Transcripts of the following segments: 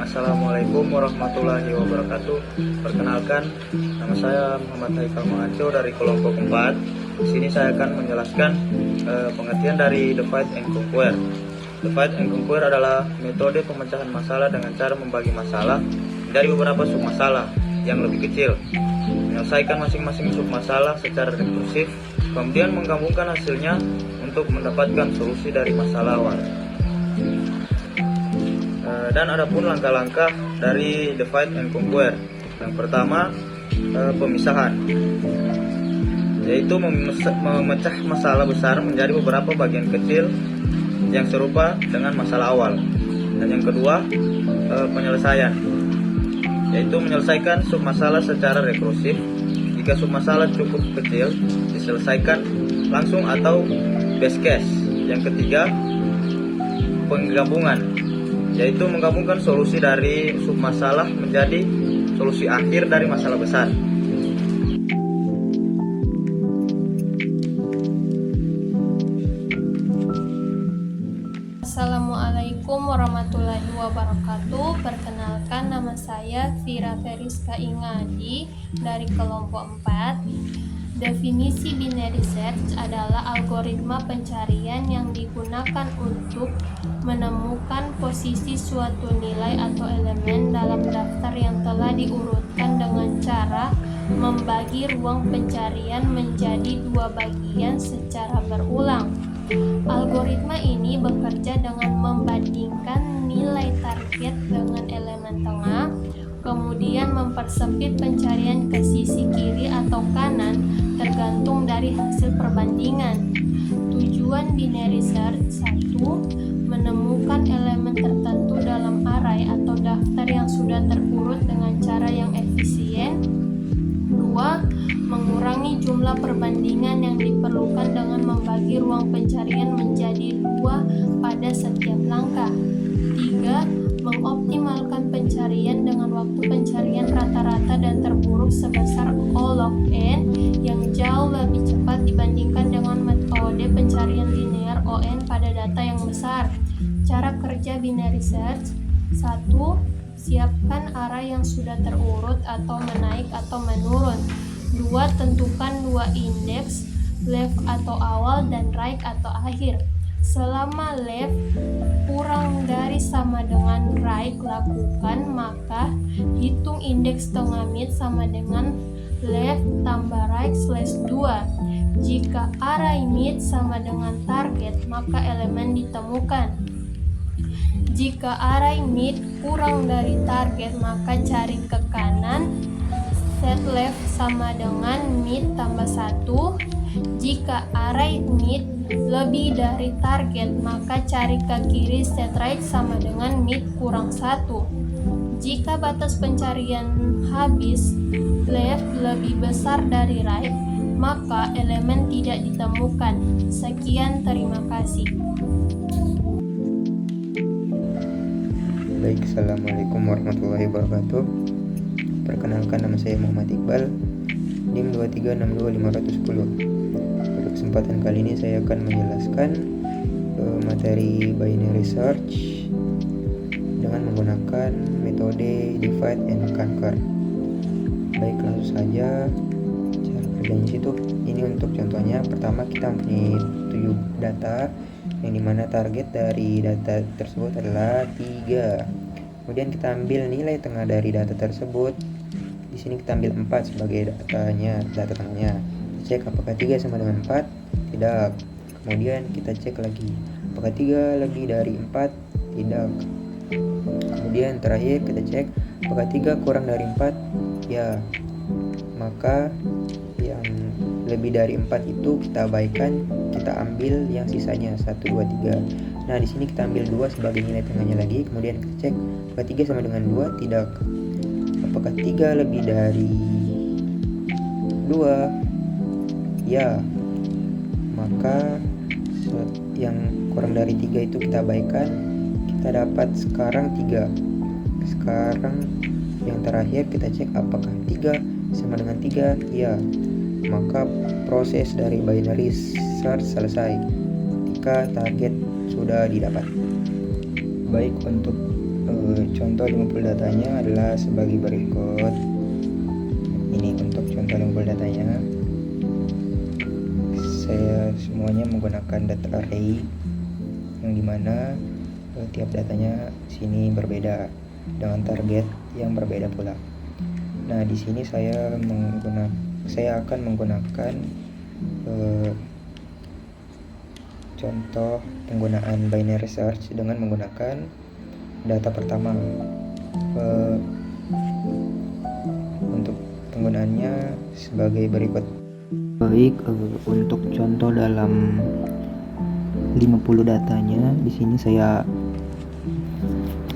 Assalamualaikum warahmatullahi wabarakatuh. Perkenalkan, nama saya Muhammad Haikal Mangaco dari kelompok 4. Di sini saya akan menjelaskan pengertian dari divide and conquer. Divide and conquer adalah metode pemecahan masalah dengan cara membagi masalah dari beberapa submasalah yang lebih kecil, menyelesaikan masing-masing submasalah secara rekursif, kemudian menggabungkan hasilnya untuk mendapatkan solusi dari masalah awal. Dan adapun langkah-langkah dari divide and conquer. Yang pertama, pemisahan, yaitu memecah masalah besar menjadi beberapa bagian kecil yang serupa dengan masalah awal. Dan yang kedua, penyelesaian, yaitu menyelesaikan submasalah secara rekursif. Jika submasalah cukup kecil, diselesaikan langsung atau best case. Yang ketiga, penggabungan, yaitu menggabungkan solusi dari submasalah menjadi solusi akhir dari masalah besar. Assalamualaikum warahmatullahi wabarakatuh. Perkenalkan, nama saya Vira Feriska Ingadi dari kelompok 4. Definisi binary search adalah algoritma pencarian yang digunakan untuk menemukan posisi suatu nilai atau elemen dalam daftar yang telah diurutkan dengan cara membagi ruang pencarian menjadi dua bagian secara berulang. Algoritma ini bekerja dengan membandingkan nilai target dengan elemen tengah, kemudian mempersempit pencarian ke sisi kiri atau kanan tergantung dari hasil perbandingan. Tujuan binary search: 1. Menemukan elemen tertentu dalam array atau daftar yang sudah terurut dengan cara yang efisien. 2. Mengurangi jumlah perbandingan yang diperlukan dengan membagi ruang pencarian menjadi dua pada setiap langkah. 3. Mengoptimalkan pencarian dengan waktu pencarian rata-rata dan terburuk sebesar O log n yang jauh lebih cepat dibandingkan dengan metode pencarian linear ON pada data yang besar. Cara kerja binary search: 1. Siapkan array yang sudah terurut atau menaik atau menurun. 2. Tentukan dua indeks, left atau awal dan right atau akhir. Selama left kurang dari sama dengan right lakukan, maka hitung indeks tengah mid sama dengan left tambah right slash 2. Jika array mid sama dengan target, maka elemen ditemukan. Jika array mid kurang dari target, maka cari ke kanan. Set left sama dengan mid tambah 1. Jika array mid lebih dari target, maka cari ke kiri. Set right sama dengan mid kurang 1. Jika batas pencarian habis, left lebih besar dari right, maka elemen tidak ditemukan. Sekian, terima kasih. Baik, Assalamualaikum warahmatullahi wabarakatuh. Perkenalkan, nama saya Muhammad Iqbal, NIM 2362510. Pada kesempatan kali ini saya akan menjelaskan materi binary search dengan menggunakan metode divide and conquer. Baik, langsung saja cara kerjanya situ. Ini untuk contohnya. Pertama, kita mempunyai 7 data yang dimana target dari data tersebut adalah 3. Kemudian kita ambil nilai tengah dari data tersebut. Di sini kita ambil 4 sebagai data tengahnya. Kita cek apakah 3 sama dengan 4? Tidak. Kemudian kita cek lagi, apakah 3 lebih dari 4? Tidak. Kemudian terakhir kita cek apakah 3 kurang dari 4? Ya. Maka yang lebih dari 4 itu kita abaikan, kita ambil yang sisanya 1, 2, 3. Nah, di sini kita ambil 2 sebagai nilai tengahnya lagi. Kemudian kita cek apakah 3 sama dengan 2? Tidak. Apakah 3 lebih dari 2? Ya. Maka yang kurang dari 3 itu kita abaikan. Kita dapat sekarang 3. Sekarang yang terakhir kita cek apakah 3 sama dengan 3? Ya. Maka proses dari binary search selesai jika target sudah didapat. Baik, untuk Contoh 50 datanya adalah sebagai berikut. Ini untuk contoh 50 datanya. Saya semuanya menggunakan data array yang dimana tiap datanya sini berbeda dengan target yang berbeda pula. Nah, di sini saya akan menggunakan contoh penggunaan binary search dengan menggunakan data pertama. Untuk penggunaannya sebagai berikut. Baik, untuk contoh dalam 50 datanya, di sini saya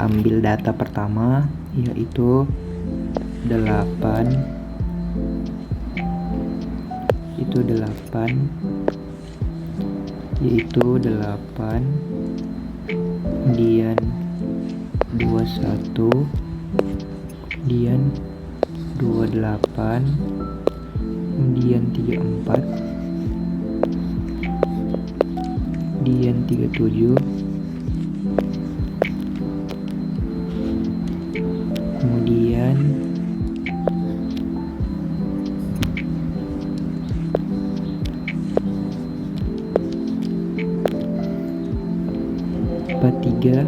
ambil data pertama yaitu 8, kemudian 21, kemudian 28, kemudian 34, kemudian 37, kemudian 43,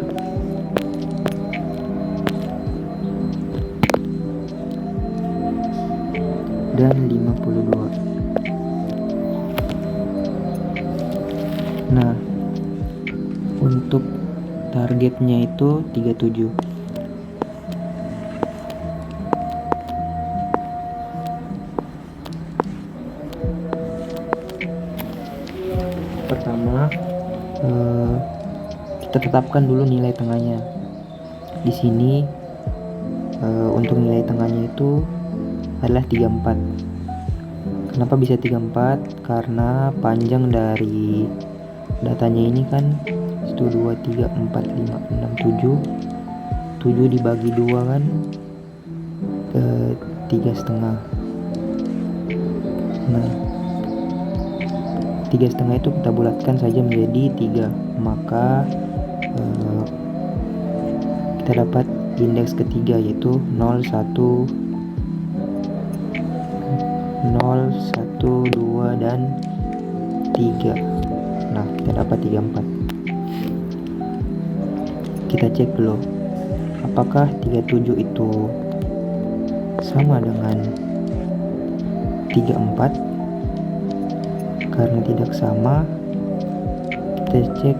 dan 52. Nah, untuk targetnya itu 37. Pertama, kita tetapkan dulu nilai tengahnya. Di sini untuk nilai tengahnya itu adalah 34. Kenapa bisa 34? Karena panjang dari datanya ini kan 1, 2, 3, 4, 5, 6, 7. 7 dibagi 2 kan 3,5. Nah, 3,5 itu kita bulatkan saja menjadi 3, maka kita dapat indeks ketiga yaitu 0, 1, 2, dan 3. Nah, kita dapat 34. Kita cek dulu apakah 37 itu sama dengan 34. Karena tidak sama, kita cek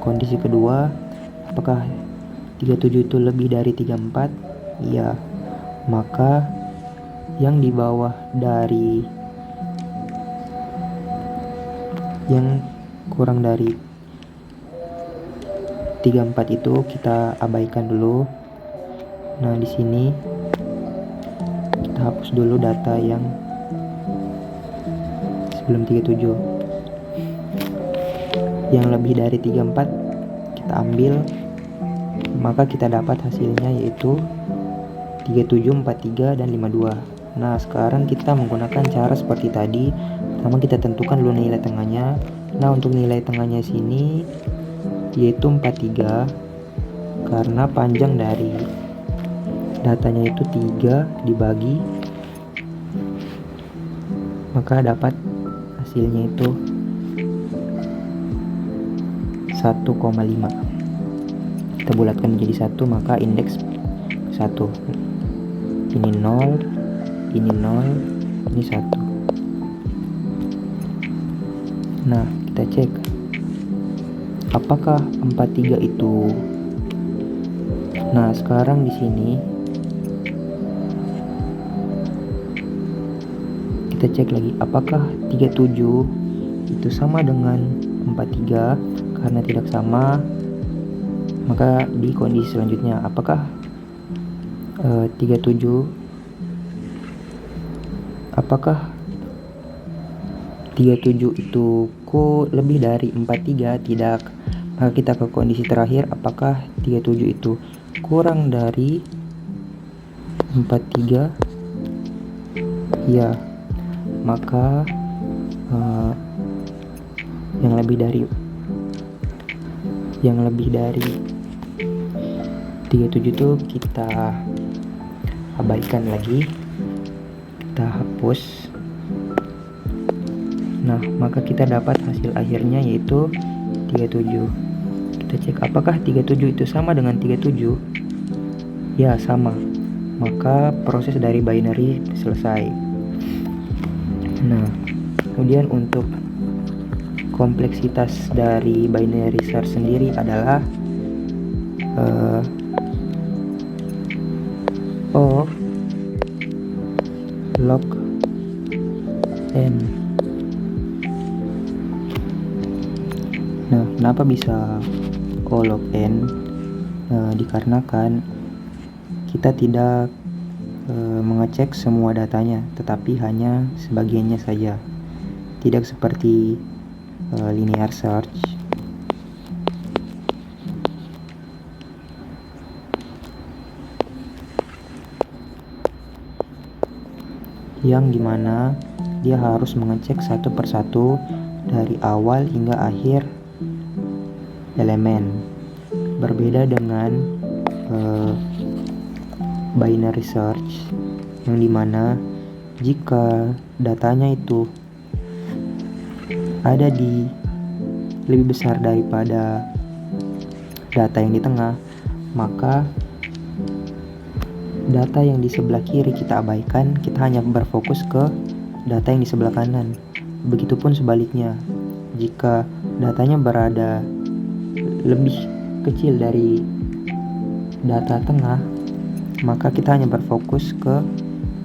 kondisi kedua, apakah 37 itu lebih dari 34. Iya, maka yang di bawah dari yang kurang dari 34 itu kita abaikan dulu. Nah, di sini kita hapus dulu data yang sebelum 37. Yang lebih dari 34 kita ambil, maka kita dapat hasilnya yaitu 37, 43, dan 52. Nah, sekarang kita menggunakan cara seperti tadi. Pertama kita tentukan dulu nilai tengahnya. Nah, untuk nilai tengahnya sini yaitu 43, karena panjang dari datanya itu 3 dibagi, maka dapat hasilnya itu 1,5. Kita bulatkan menjadi 1, maka indeks 1. Ini 0, ini 0, ini 1. Nah, kita cek apakah 43 itu. Nah, sekarang di sini kita cek lagi apakah 37 itu sama dengan 43. Karena tidak sama, maka di kondisi selanjutnya apakah 37 itu lebih dari 43? Tidak. Maka kita ke kondisi terakhir, apakah 37 itu kurang dari 43? Ya, maka yang lebih dari 37 itu kita abaikan lagi, kita hapus. Nah, maka kita dapat hasil akhirnya yaitu 37. Kita cek apakah 37 itu sama dengan 37? Ya, sama. Maka proses dari binary selesai. Nah, kemudian untuk kompleksitas dari binary search sendiri adalah O log n. Nah, kenapa bisa O log n? Dikarenakan kita tidak mengecek semua datanya, tetapi hanya sebagiannya saja. Tidak seperti linear search. Yang dimana dia harus mengecek satu persatu dari awal hingga akhir elemen. Berbeda dengan binary search yang dimana jika datanya itu ada di lebih besar daripada data yang di tengah, maka data yang di sebelah kiri kita abaikan, kita hanya berfokus ke data yang di sebelah kanan. Begitupun sebaliknya, jika datanya berada lebih kecil dari data tengah, maka kita hanya berfokus ke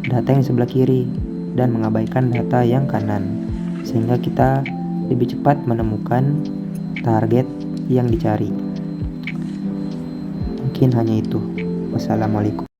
data yang di sebelah kiri dan mengabaikan data yang kanan, sehingga kita lebih cepat menemukan target yang dicari. Mungkin hanya itu. Wassalamualaikum.